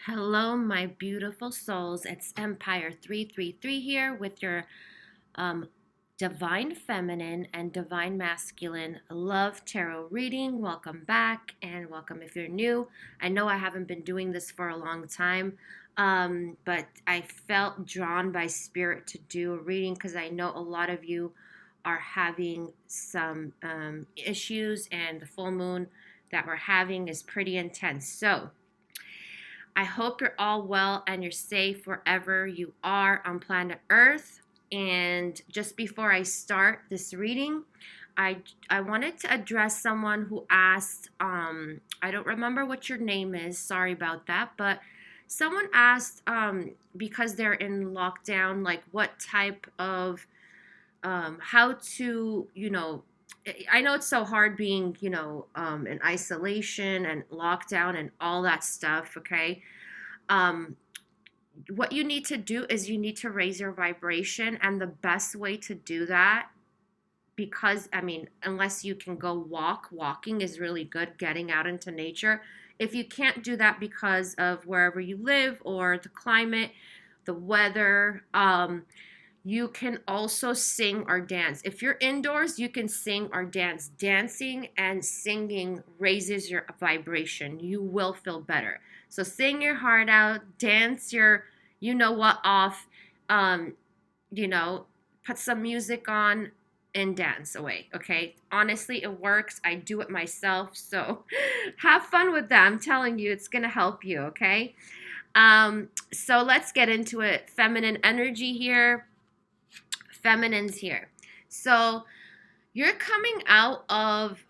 Hello, my beautiful souls. It's Empire 333 here with your um, Divine Feminine and Divine Masculine Love Tarot reading. Welcome back and welcome if you're new. I know I haven't been doing this for a long time, but I felt drawn by Spirit to do a reading because I know a lot of you are having some issues, and the full moon that we're having is pretty intense. So, I hope you're all well and you're safe wherever you are on planet Earth. And just before I start this reading, I wanted to address someone who asked, I don't remember what your name is, sorry about that, but someone asked, because they're in lockdown, like what type of, how to, I know it's so hard being, in isolation and lockdown and all that stuff, okay? um, what you need to do is you need to raise your vibration, and the best way to do that, because unless you can go walking is really good, getting out into nature. If you can't do that because of wherever you live or the climate, the weather, you can also sing or dance. If you're indoors, you can sing or dance. Dancing and singing raises your vibration. You will feel better. So sing your heart out, dance your you know what off, um, put some music on and dance away. Okay. Honestly, it works. I do it myself. So have fun with that. I'm telling you, it's gonna help you, okay? So let's get into it. Feminine energy here. Feminines here. So you're coming out of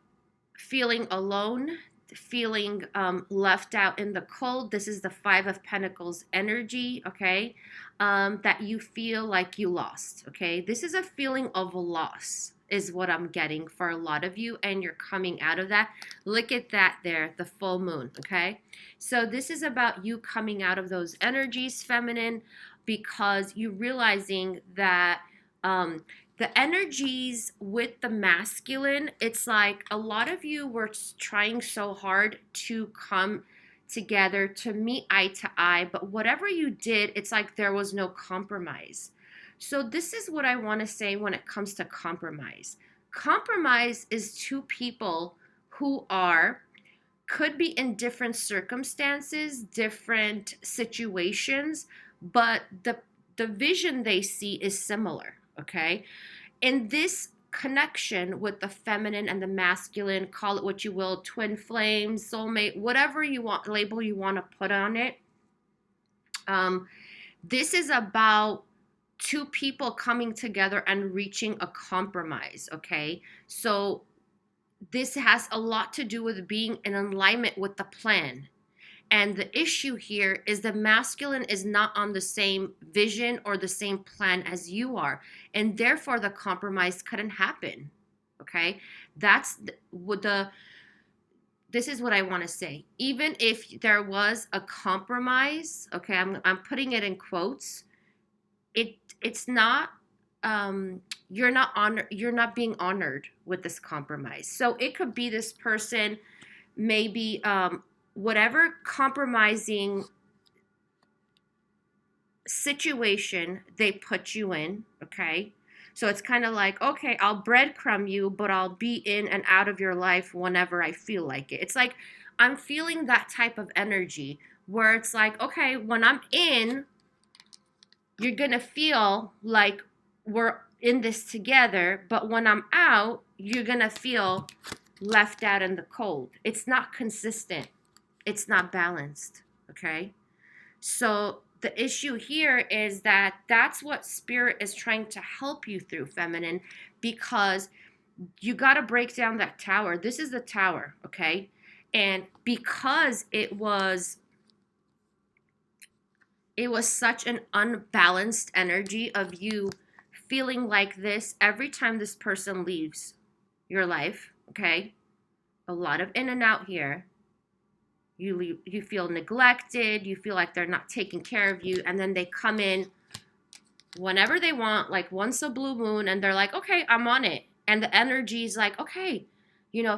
feeling alone, feeling left out in the cold. This is the Five of Pentacles energy, okay? That you feel like you lost, okay? This is a feeling of loss, is what I'm getting for a lot of you, and you're coming out of that. Look at that there, the full moon, okay? So this is about you coming out of those energies, feminine, because you realizing that um, the energies with the masculine, it's like a lot of you were trying so hard to come together, to meet eye to eye, but whatever you did, it's like there was no compromise. So this is what I want to say when it comes to compromise. Compromise is two people who are could be in different circumstances, different situations, but the vision they see is similar, okay? In this connection with the feminine and the masculine, call it what you will, twin flames, soulmate, whatever you want, label you want to put on it. This is about two people coming together and reaching a compromise, okay? So this has a lot to do with being in alignment with the plan. And the issue here is the masculine is not on the same vision or the same plan as you are. And therefore, the compromise couldn't happen. Okay? That's what this is what I want to say. Even if there was a compromise, okay, I'm putting it in quotes, it's not you're not being honored with this compromise. So it could be this person maybe whatever compromising situation they put you in, okay? So it's kind of like, okay, I'll breadcrumb you, but I'll be in and out of your life whenever I feel like it. It's like I'm feeling that type of energy where it's like, okay, when I'm in, you're going to feel like we're in this together, but when I'm out, you're going to feel left out in the cold. It's not consistent. It's not balanced, okay? So the issue here is that that's what Spirit is trying to help you through, feminine, because you got to break down that tower. This is the tower, okay? And because it was such an unbalanced energy of you feeling like this every time this person leaves your life, okay? A lot of in and out here. You feel neglected, you feel like they're not taking care of you, and then they come in whenever they want, like once a blue moon, and they're like, okay, I'm on it. And the energy is like, okay,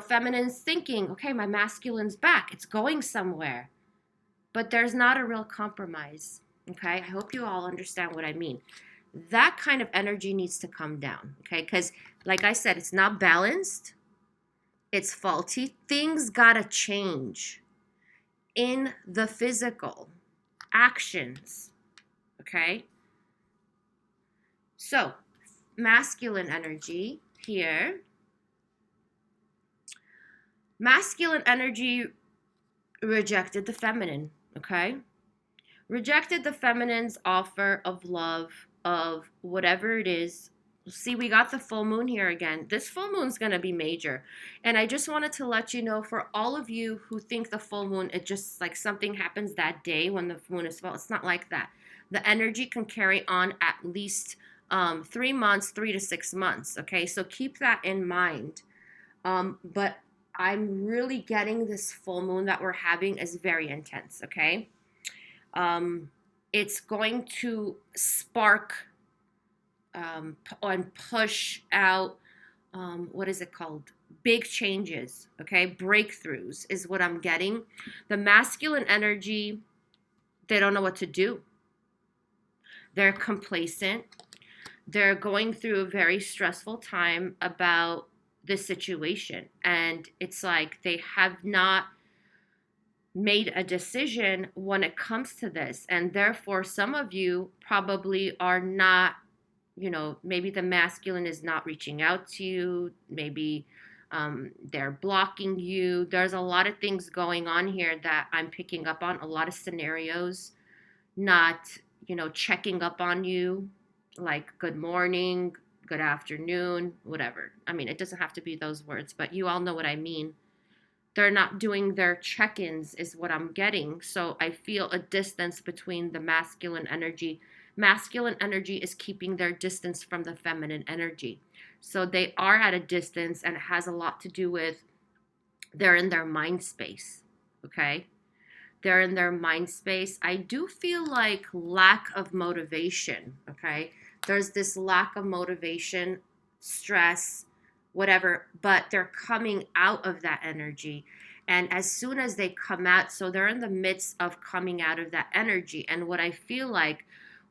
feminine's thinking, okay, my masculine's back, it's going somewhere. but there's not a real compromise. Okay, I hope you all understand what I mean. That kind of energy needs to come down. Okay, because like I said, it's not balanced, it's faulty. Things gotta change in the physical actions. Okay, so masculine energy here. Masculine energy rejected the feminine, okay? Rejected the feminine's offer of love, of whatever it is. See, we got the full moon here again. This full moon's going to be major. And I just wanted to let you know, for all of you who think the full moon, it just like something happens that day when the moon is full. It's not like that. The energy can carry on at least 3 months, 3 to 6 months, okay? So keep that in mind. But I'm really getting this full moon that we're having is very intense, okay? It's going to spark and push out, what is it called? Big changes, okay? Breakthroughs is what I'm getting. The masculine energy, they don't know what to do. They're complacent. They're going through a very stressful time about this situation, and it's like they have not made a decision when it comes to this, and therefore some of you probably are not, maybe the masculine is not reaching out to you, maybe they're blocking you. There's a lot of things going on here that I'm picking up on, a lot of scenarios, not checking up on you, like good morning, good afternoon, whatever. I mean, it doesn't have to be those words, but you all know what I mean. They're not doing their check-ins is what I'm getting. So I feel a distance between the masculine energy. Masculine energy is keeping their distance from the feminine energy. So they are at a distance, and it has a lot to do with they're in their mind space, okay? They're in their mind space. I do feel like lack of motivation, okay? There's this lack of motivation, stress, whatever, but they're coming out of that energy. And as soon as they come out, so they're in the midst of coming out of that energy. And what I feel like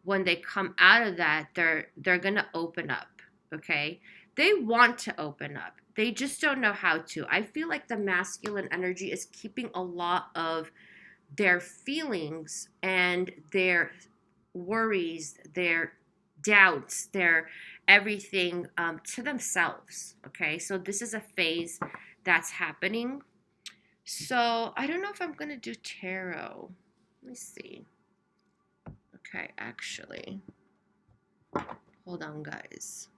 when they come out of that, they're going to open up, okay? They want to open up. They just don't know how to. I feel like the masculine energy is keeping a lot of their feelings and their worries, their doubts, their everything to themselves, okay? So this is a phase that's happening. So I don't know if I'm going to do tarot. Let me see. Okay, actually. Hold on, guys.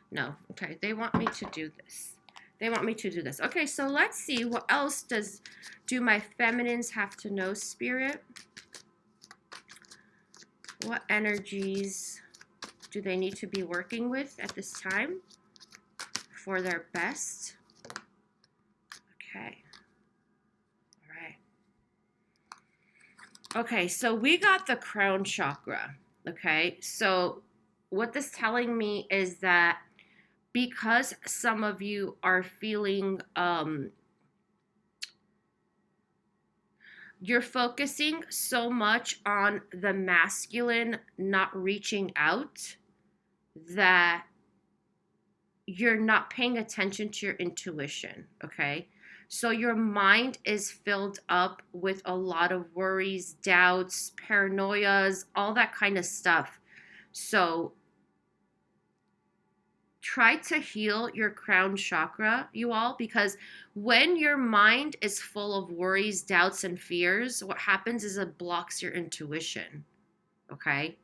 No, okay, they want me to do this. They want me to do this. Okay, so let's see. What else do my feminines have to know, Spirit? What energies do they need to be working with at this time for their best? Okay. All right. Okay, so we got the crown chakra. Okay, so what this is telling me is that because some of you are feeling you're focusing so much on the masculine not reaching out that you're not paying attention to your intuition, okay? So your mind is filled up with a lot of worries, doubts, paranoias, all that kind of stuff. So try to heal your crown chakra, you all, because when your mind is full of worries, doubts, and fears, what happens is it blocks your intuition, okay?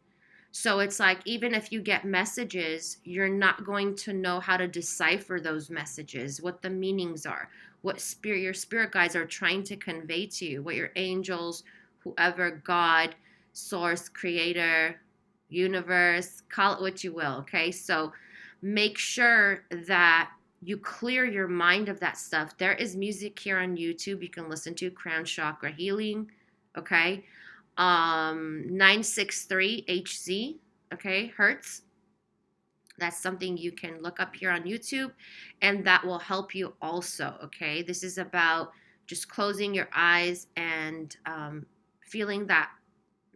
So it's like, even if you get messages, you're not going to know how to decipher those messages, what the meanings are, what your spirit guides are trying to convey to you, what your angels, whoever, God, source, creator, universe, call it what you will, okay? So make sure that you clear your mind of that stuff. There is music here on YouTube you can listen to, crown chakra healing, okay? 963 HZ, okay, hertz. That's something you can look up here on YouTube, and that will help you also, okay? This is about just closing your eyes and feeling that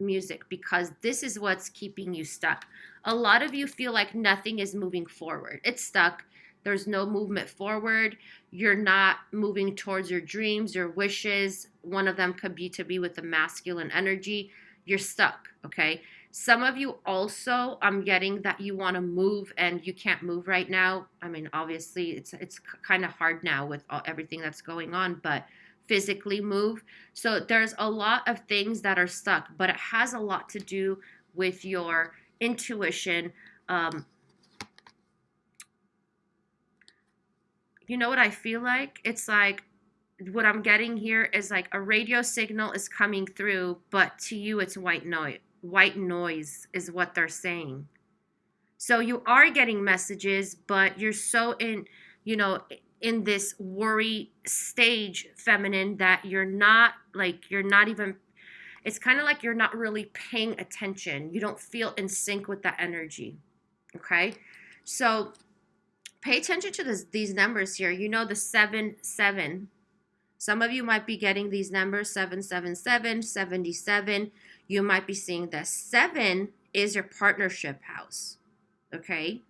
music, because this is what's keeping you stuck. A lot of you feel like nothing is moving forward. It's stuck. There's no movement forward. You're not moving towards your dreams, your wishes. One of them could be to be with the masculine energy. You're stuck, okay? Some of you also, I'm getting that you want to move and you can't move right now. I mean, obviously, it's kind of hard now with everything that's going on, but physically move. So there's a lot of things that are stuck, but it has a lot to do with your intuition. You know what I feel like? It's like what I'm getting here is like a radio signal is coming through, but to you it's white noise. White noise is what they're saying. So you are getting messages, but you're so in this worry stage, feminine, that you're not even, it's kind of like you're not really paying attention. You don't feel in sync with that energy. Okay? So pay attention to these numbers here. You know, the 7-7. Some of you might be getting these numbers, 777, 77. You might be seeing the 7 is your partnership house. Okay?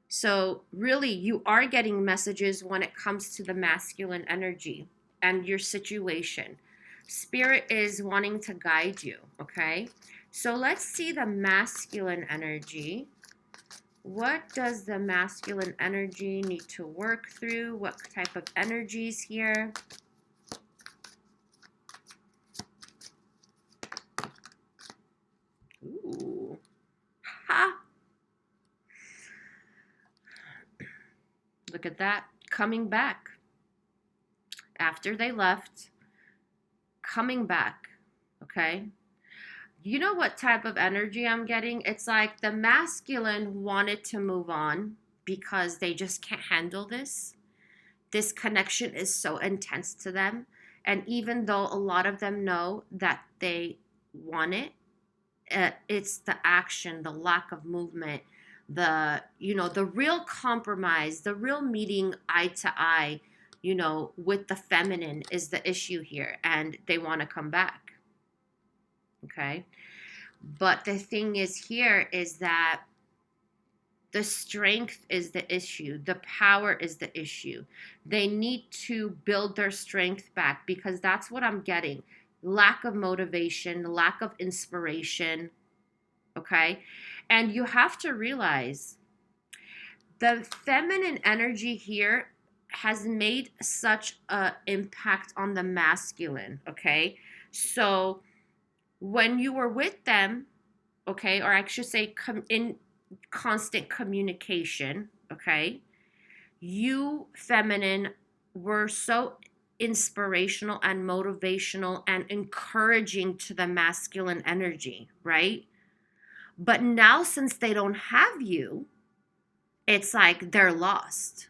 So really, you are getting messages when it comes to the masculine energy and your situation. Spirit is wanting to guide you, okay? So let's see the masculine energy. What does the masculine energy need to work through? What type of energies here? Ooh. Ha! Look at that. Coming back. After they left, coming back, okay? You know what type of energy I'm getting? It's like the masculine wanted to move on because they just can't handle this. This connection is so intense to them. And even though a lot of them know that they want it, it's the action, the lack of movement, the real compromise, the real meeting eye to eye, with the feminine is the issue here. And they want to come back. Okay. But the thing is here is that the strength is the issue. The power is the issue. They need to build their strength back, because that's what I'm getting. Lack of motivation, lack of inspiration. Okay. And you have to realize the feminine energy here has made such an impact on the masculine. Okay. So when you were with them, okay, or I should say in constant communication, okay, you feminine were so inspirational and motivational and encouraging to the masculine energy, right? But now, since they don't have you, it's like they're lost.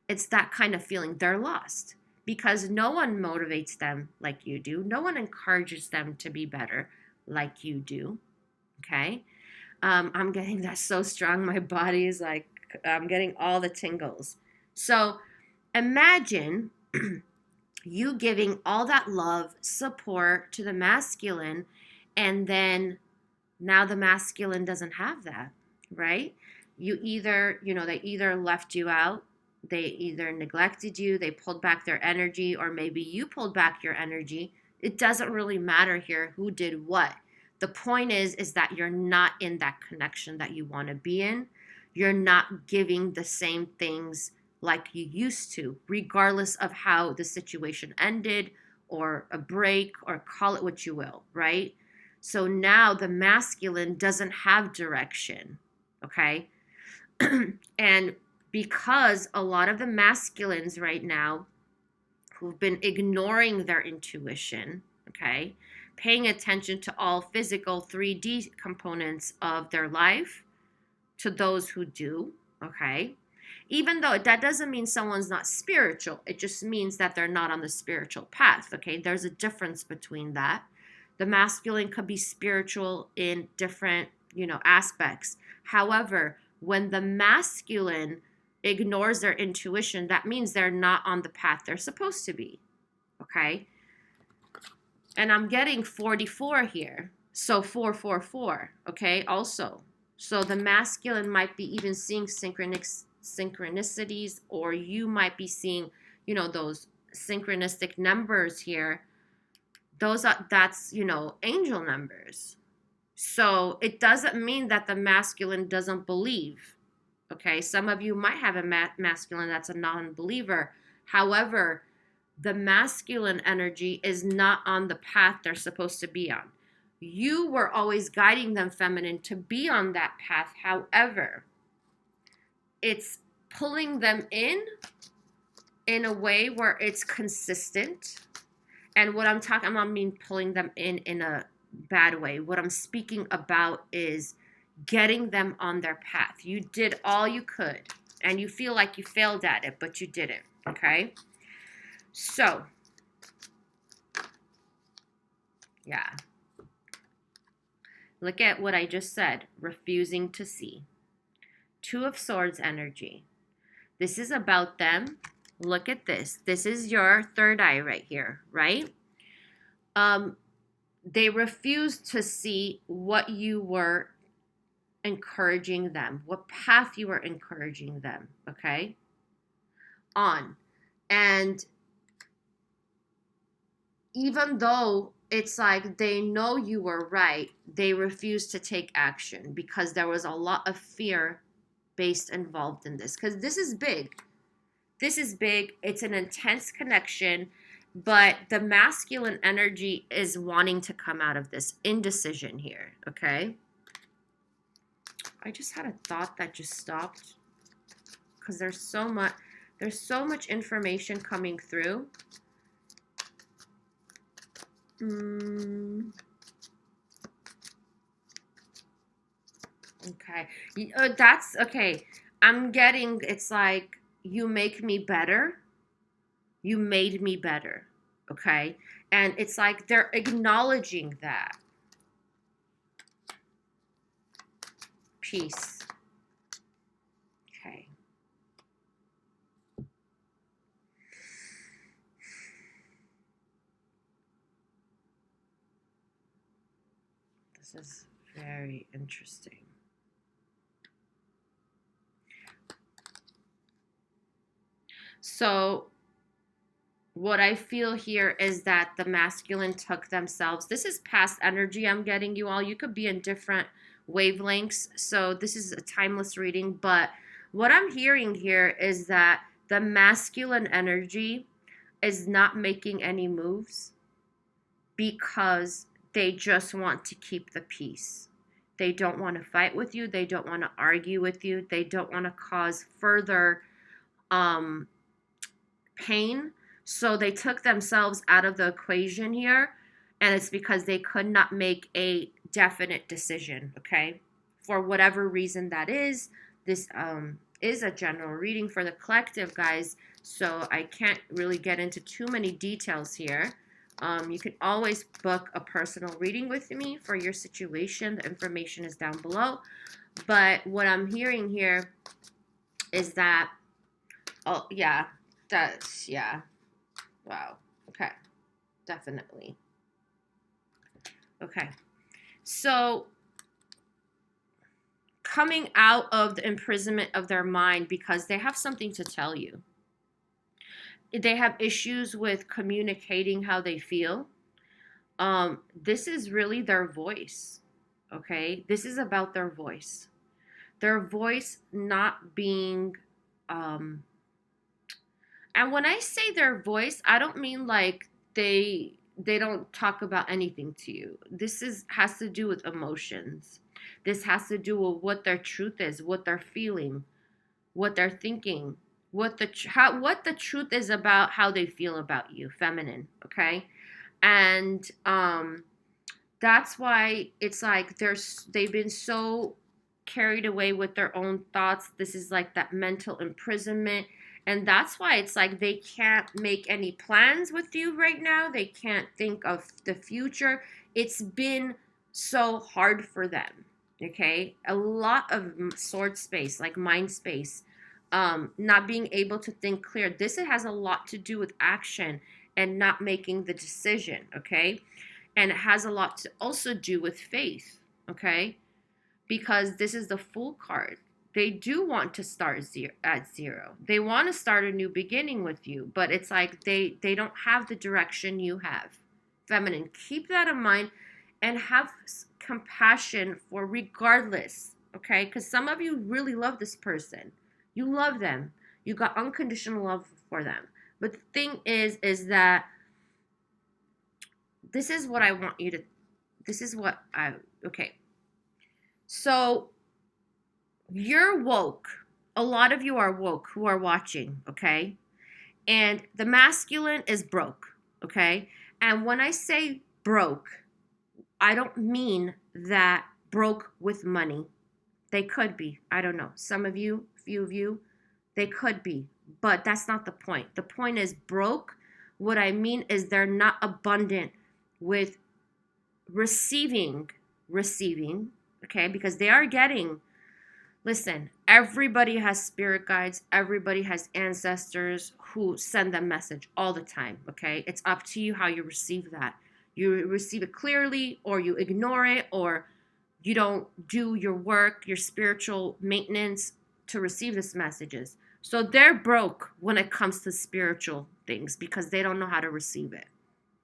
It's that kind of feeling. They're lost because no one motivates them like you do. No one encourages them to be better like you do. Okay? I'm getting that so strong. My body is like, I'm getting all the tingles. So imagine you giving all that love, support to the masculine, and then now the masculine doesn't have that, right? They either left you out, they either neglected you, they pulled back their energy, or maybe you pulled back your energy. It doesn't really matter here who did what. The point is that you're not in that connection that you want to be in. You're not giving the same things like you used to, regardless of how the situation ended, or a break, or call it what you will, right? So now the masculine doesn't have direction, okay? And because a lot of the masculines right now who've been ignoring their intuition, okay, paying attention to all physical 3D components of their life, to those who do, okay, even though that doesn't mean someone's not spiritual, it just means that they're not on the spiritual path, okay? There's a difference between that. The masculine could be spiritual in different, aspects. However, when the masculine ignores their intuition, that means they're not on the path they're supposed to be. Okay? And I'm getting 44 here. So 444, okay, also. So the masculine might be even seeing synchronicities, or you might be seeing, you know, those synchronistic numbers here. That's, you know, angel numbers. So it doesn't mean that the masculine doesn't believe. Okay, some of you might have a masculine that's a non-believer. However, the masculine energy is not on the path they're supposed to be on. You were always guiding them, feminine, to be on that path. However, it's pulling them in a way where it's consistent. And what I'm talking about, I mean pulling them in a bad way. What I'm speaking about is getting them on their path. You did all you could, and you feel like you failed at it, but you didn't, okay? So, yeah. Look at what I just said, refusing to see. Two of Swords energy. This is about them. Look at this. This is your third eye right here, right? They refused to see what you were encouraging them, what path you were encouraging them, okay, on. And even though it's like they know you were right, they refuse to take action because there was a lot of fear based involved in this. Because this is big. This is big. It's an intense connection, but the masculine energy is wanting to come out of this indecision here, okay? I just had a thought that just stopped because there's so much information coming through. Okay. That's okay. I'm getting, it's like, you make me better. You made me better. Okay. And it's like they're acknowledging that. Peace. Okay. This is very interesting. So what I feel here is that the masculine took themselves. This is past energy I'm getting, you all. You could be in different wavelengths. So this is a timeless reading. But what I'm hearing here is that the masculine energy is not making any moves because they just want to keep the peace. They don't want to fight with you. They don't want to argue with you. They don't want to cause further pain. So they took themselves out of the equation here, and it's because they could not make a definite decision, okay? For whatever reason that is. This is a general reading for the collective, guys, so I can't really get into too many details here. You can always book a personal reading with me for your situation. The information is down below. But what I'm hearing here is that, oh, yeah, that's, yeah. Wow. Okay. Definitely. Okay. So coming out of the imprisonment of their mind because they have something to tell you. They have issues with communicating how they feel. This is really their voice. Okay. This is about their voice. Their voice not being, and when I say their voice, I don't mean like they don't talk about anything to you. This has to do with emotions. This has to do with what their truth is, what they're feeling, what they're thinking, what the truth is about how they feel about you, feminine, okay? And that's why it's like they've been so carried away with their own thoughts. This is like that mental imprisonment. And that's why it's like they can't make any plans with you right now. They can't think of the future. It's been so hard for them, okay? A lot of sword space, like mind space, not being able to think clear. This has a lot to do with action and not making the decision, okay? And it has a lot to also do with faith, okay? Because this is the Fool card. They do want to start at zero. They want to start a new beginning with you, but it's like they don't have the direction you have. Feminine, keep that in mind and have compassion for regardless, okay? Because some of you really love this person. You love them. You got unconditional love for them. But the thing is that this is what I want you to, okay. So you're woke. A lot of you are woke who are watching, okay? And the masculine is broke, okay? And when I say broke, I don't mean that broke with money. They could be. I don't know. Some of you, few of you, they could be. But that's not the point. The point is broke. What I mean is they're not abundant with receiving, okay? Because they are getting, listen, everybody has spirit guides. Everybody has ancestors who send them message all the time, okay? It's up to you how you receive that. You receive it clearly, or you ignore it, or you don't do your work, your spiritual maintenance to receive these messages. So they're broke when it comes to spiritual things because they don't know how to receive it.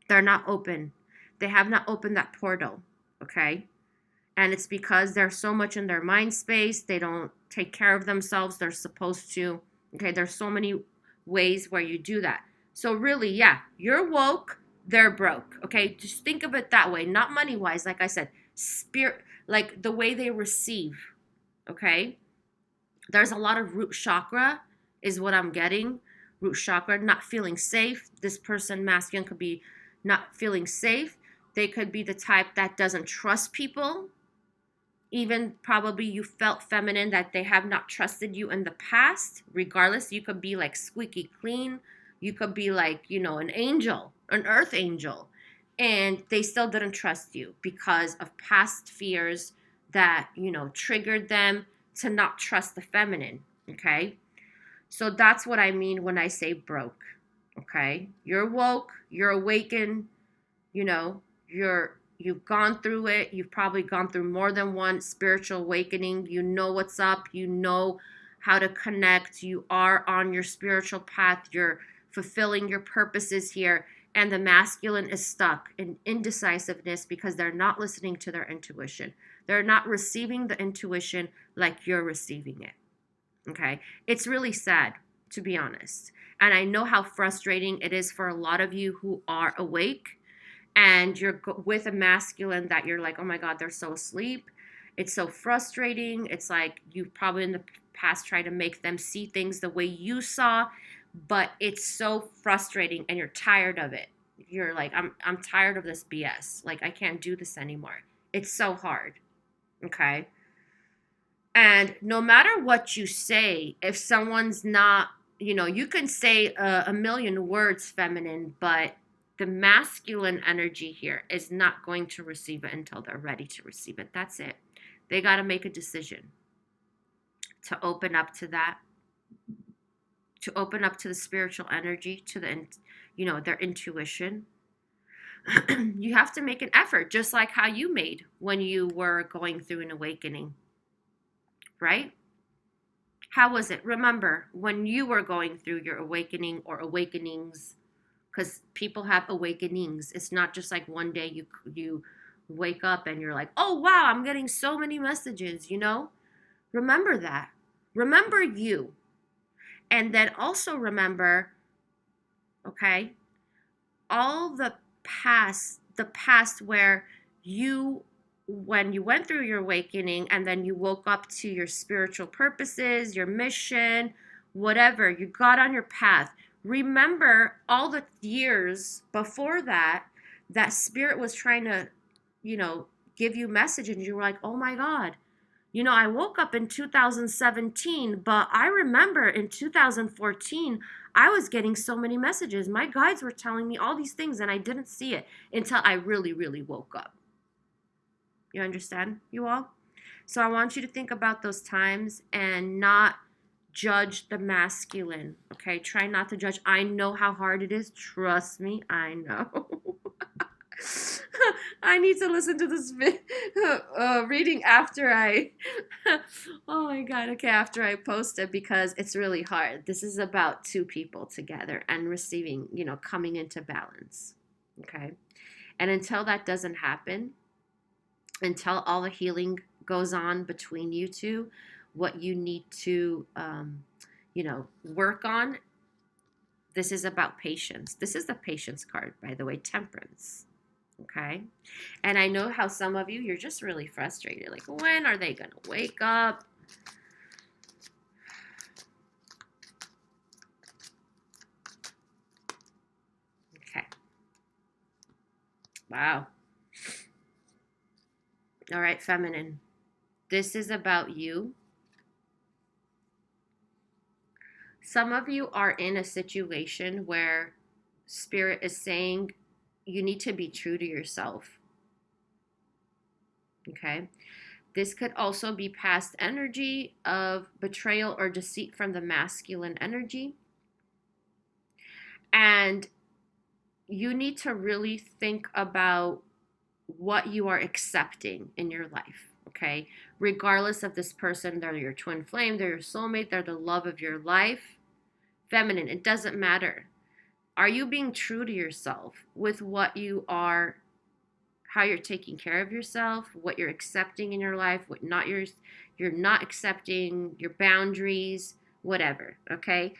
They're not open. They have not opened that portal, okay? And it's because they're so much in their mind space. They don't take care of themselves. They're supposed to, okay? There's so many ways where you do that. So really, yeah, you're woke, they're broke, okay? Just think of it that way, not money-wise, like I said, spirit, like the way they receive, okay? There's a lot of root chakra is what I'm getting. Root chakra, not feeling safe. This person, masculine, could be not feeling safe. They could be the type that doesn't trust people. Even probably you felt feminine that they have not trusted you in the past. Regardless, you could be like squeaky clean. You could be like, you know, an angel, an earth angel. And they still didn't trust you because of past fears that, you know, triggered them to not trust the feminine, okay? So that's what I mean when I say broke, okay? You're woke, you're awakened, you know, you've gone through it. You've probably gone through more than one spiritual awakening. You know what's up. You know how to connect. You are on your spiritual path. You're fulfilling your purposes here. And the masculine is stuck in indecisiveness because they're not listening to their intuition. They're not receiving the intuition like you're receiving it. Okay? It's really sad, to be honest. And I know how frustrating it is for a lot of you who are awake and you're with a masculine that you're like, oh my God, they're so asleep. It's so frustrating. It's like you've probably in the past tried to make them see things the way you saw, but it's so frustrating and you're tired of it. You're like, I'm tired of this BS. Like, I can't do this anymore. It's so hard. Okay? And no matter what you say, if someone's not, you know, you can say a million words feminine, but the masculine energy here is not going to receive it until they're ready to receive it. That's it. They got to make a decision to open up to that, to open up to the spiritual energy, to the, you know, their intuition. You have to make an effort, just like how you made when you were going through an awakening, right? How was it? Remember when you were going through your awakening or awakenings, because people have awakenings. It's not just like one day you wake up and you're like, oh, wow, I'm getting so many messages, you know? Remember that. Remember you. And then also remember, okay, all the past where you, when you went through your awakening and then you woke up to your spiritual purposes, your mission, whatever, you got on your path. Remember all the years before that, that spirit was trying to, you know, give you message and you were like, oh my God, you know, I woke up in 2017, but I remember in 2014, I was getting so many messages. My guides were telling me all these things and I didn't see it until I really, really woke up. You understand, you all? So I want you to think about those times and not judge the masculine. Okay, try not to judge. I know how hard it is. Trust me, I know. I need to listen to this reading after I. Oh my God. Okay, after I post it because it's really hard. This is about two people together and receiving, coming into balance. Okay. And until that doesn't happen, until all the healing goes on between you two, what you need to, work on. This is about patience. This is the patience card, by the way, temperance. Okay. And I know how some of you, you're just really frustrated. Like, when are they going to wake up? Okay. Wow. All right, feminine. This is about you. Some of you are in a situation where Spirit is saying you need to be true to yourself. Okay. This could also be past energy of betrayal or deceit from the masculine energy. And you need to really think about what you are accepting in your life, okay? Regardless of this person, they're your twin flame, they're your soulmate, they're the love of your life. Feminine, it doesn't matter. Are you being true to yourself with what you are, how you're taking care of yourself, what you're accepting in your life, what you're not accepting, your boundaries, whatever, okay?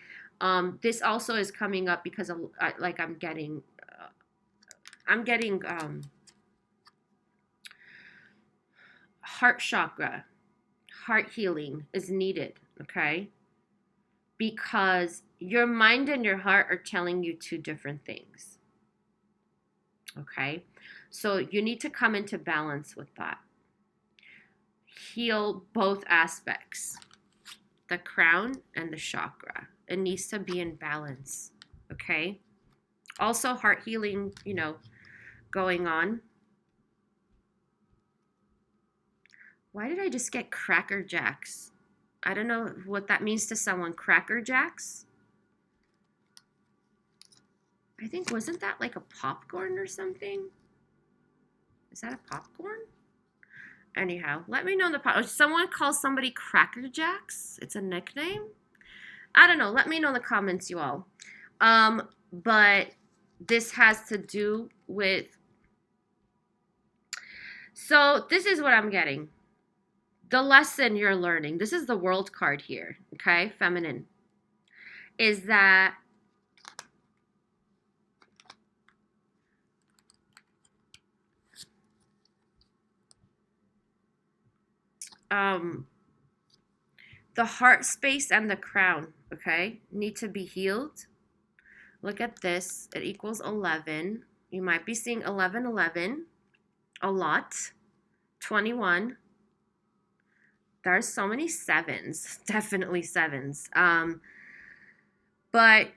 This also is coming up because I'm getting heart chakra, heart healing is needed, okay? Because your mind and your heart are telling you two different things, okay? So you need to come into balance with that. Heal both aspects, the crown and the chakra. It needs to be in balance, okay? Also, heart healing, going on. Why did I just get Cracker Jacks? I don't know what that means to someone. Cracker Jacks? I think, wasn't that like a popcorn or something? Is that a popcorn? Anyhow, let me know in the someone calls somebody Cracker Jacks. It's a nickname. I don't know. Let me know in the comments, you all. But this has to do with. So this is what I'm getting. The lesson you're learning. This is the World card here. Okay, feminine. Is that the heart space and the crown, okay, need to be healed. Look at this. It equals 11. You might be seeing 11, 11 a lot. 21. There's so many sevens. Definitely sevens. But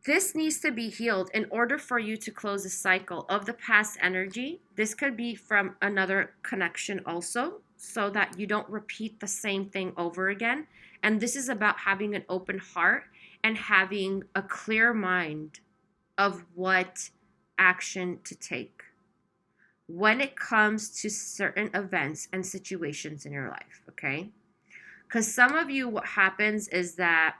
this needs to be healed in order for you to close the cycle of the past energy. This could be from another connection also, so that you don't repeat the same thing over again. And this is about having an open heart and having a clear mind of what action to take when it comes to certain events and situations in your life, okay? Because some of you, what happens is that,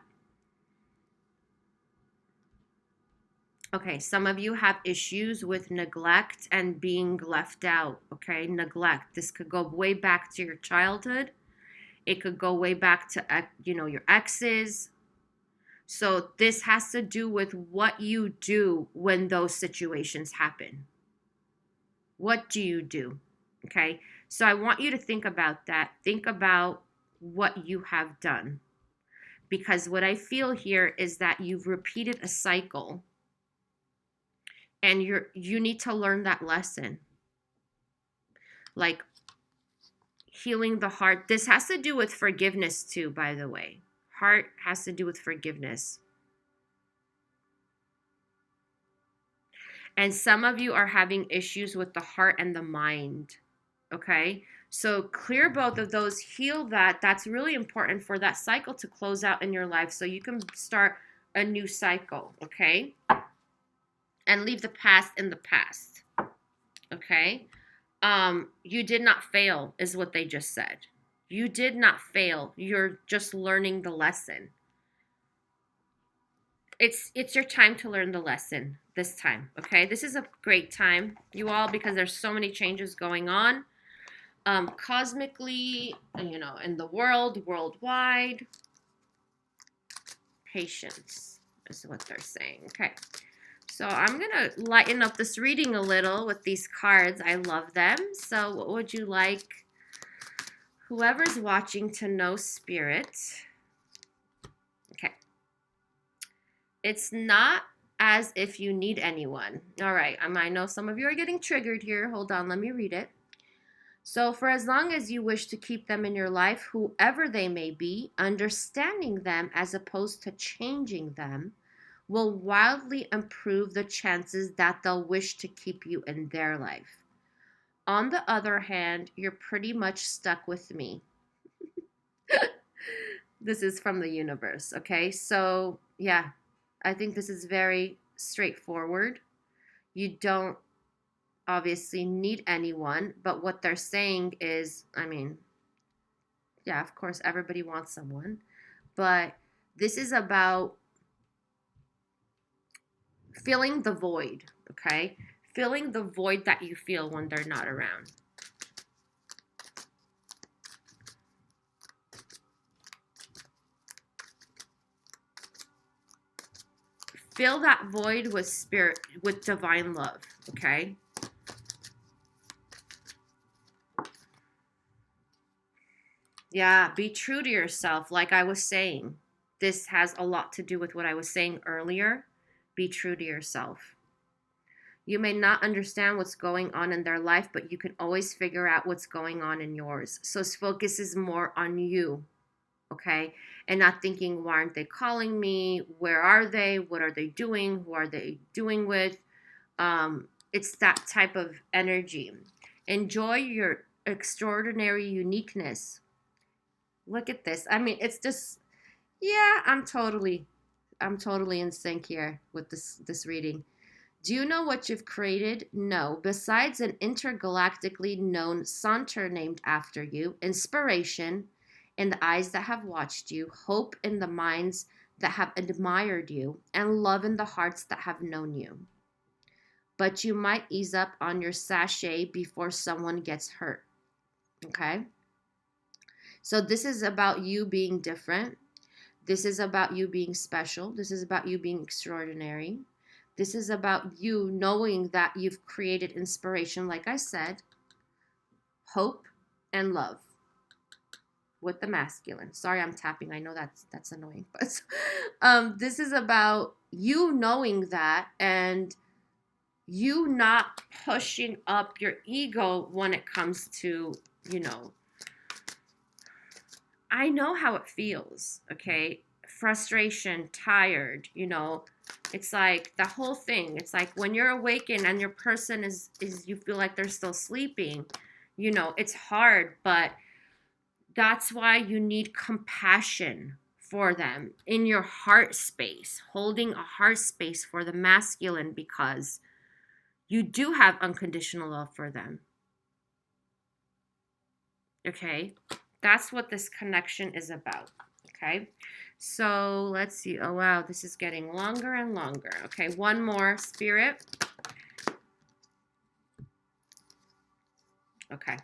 okay, some of you have issues with neglect and being left out, okay? Neglect. This could go way back to your childhood. It could go way back to, your exes. So this has to do with what you do when those situations happen. What do you do? Okay? So I want you to think about that. Think about what you have done. Because what I feel here is that you've repeated a cycle and you need to learn that lesson. Like healing the heart. This has to do with forgiveness too, by the way. Heart has to do with forgiveness. And some of you are having issues with the heart and the mind, okay? So clear both of those, heal that. That's really important for that cycle to close out in your life so you can start a new cycle, okay? And leave the past in the past, okay? You did not fail, is what they just said. You did not fail. You're just learning the lesson. It's your time to learn the lesson this time, okay? This is a great time, you all, because there's so many changes going on. Cosmically, in the world, worldwide. Patience is what they're saying. Okay. So I'm going to lighten up this reading a little with these cards. I love them. So what would you like whoever's watching to know, Spirit? Okay. It's not as if you need anyone. All right. I know some of you are getting triggered here. Hold on. Let me read it. So for as long as you wish to keep them in your life, whoever they may be, understanding them as opposed to changing them will wildly improve the chances that they'll wish to keep you in their life. On the other hand, you're pretty much stuck with me. This is from the universe, okay? So, yeah, I think this is very straightforward. You don't obviously need anyone, but what they're saying is, yeah, of course everybody wants someone, but this is about filling the void, okay? Filling the void that you feel when they're not around. Fill that void with spirit, with divine love, okay? Yeah, be true to yourself. Like I was saying, this has a lot to do with what I was saying earlier. Be true to yourself. You may not understand what's going on in their life, but you can always figure out what's going on in yours. So focus is more on you, okay? And not thinking, why aren't they calling me? Where are they? What are they doing? Who are they doing with? It's that type of energy. Enjoy your extraordinary uniqueness. Look at this. It's just, yeah, I'm totally in sync here with this reading. Do you know what you've created? No. Besides an intergalactically known saunter named after you, inspiration in the eyes that have watched you, hope in the minds that have admired you, and love in the hearts that have known you. But you might ease up on your sachet before someone gets hurt. Okay? So this is about you being different. This is about you being special. This is about you being extraordinary. This is about you knowing that you've created inspiration, like I said, hope and love with the masculine. Sorry, I'm tapping. I know that's annoying, but this is about you knowing that and you not pushing up your ego when it comes to, I know how it feels, okay? Frustration, tired, it's like the whole thing. It's like when you're awakened and your person is you feel like they're still sleeping, it's hard, but that's why you need compassion for them in your heart space, holding a heart space for the masculine, because you do have unconditional love for them. Okay? That's what this connection is about. Okay? So let's see. Oh, wow. This is getting longer and longer. Okay, one more, Spirit. Okay.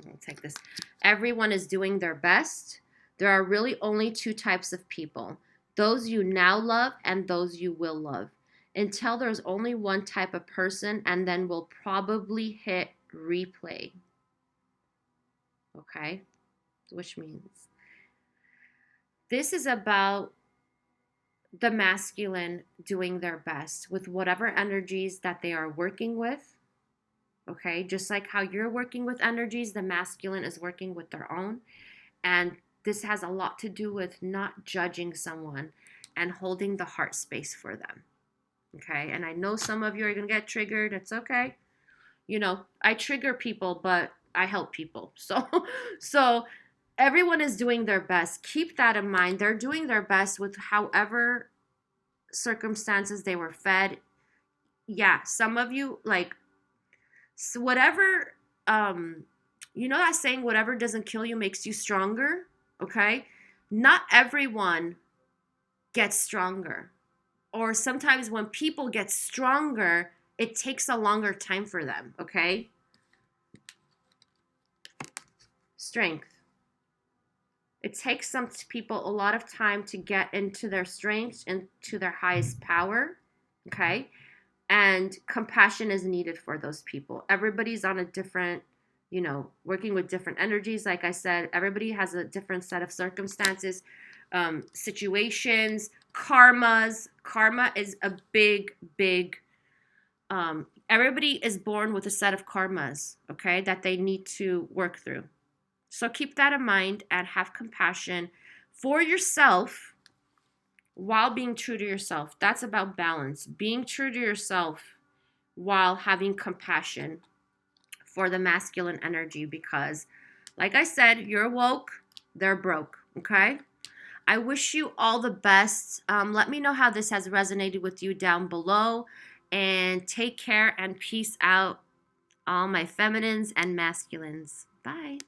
I'll take this. Everyone is doing their best. There are really only two types of people. Those you now love and those you will love. Until there's only one type of person, and then we'll probably hit replay. Okay? Which means this is about the masculine doing their best with whatever energies that they are working with. Okay? Just like how you're working with energies, the masculine is working with their own. And this has a lot to do with not judging someone and holding the heart space for them. Okay? And I know some of you are going to get triggered. It's okay. I trigger people, but I help people. So everyone is doing their best. Keep that in mind. They're doing their best with however circumstances they were fed. Yeah, some of you, like, so whatever, you know that saying, whatever doesn't kill you makes you stronger, okay? Not everyone gets stronger. Or sometimes when people get stronger, it takes a longer time for them, okay? Strength. It takes some people a lot of time to get into their strength and to their highest power, okay? And compassion is needed for those people. Everybody's on a different, you know, working with different energies. Like I said, everybody has a different set of circumstances, situations, karmas. Karma is a big, everybody is born with a set of karmas, okay, that they need to work through. So keep that in mind and have compassion for yourself while being true to yourself. That's about balance. Being true to yourself while having compassion for the masculine energy, because like I said, you're woke, they're broke, okay? I wish you all the best. Let me know how this has resonated with you down below, and take care and peace out, all my feminines and masculines. Bye.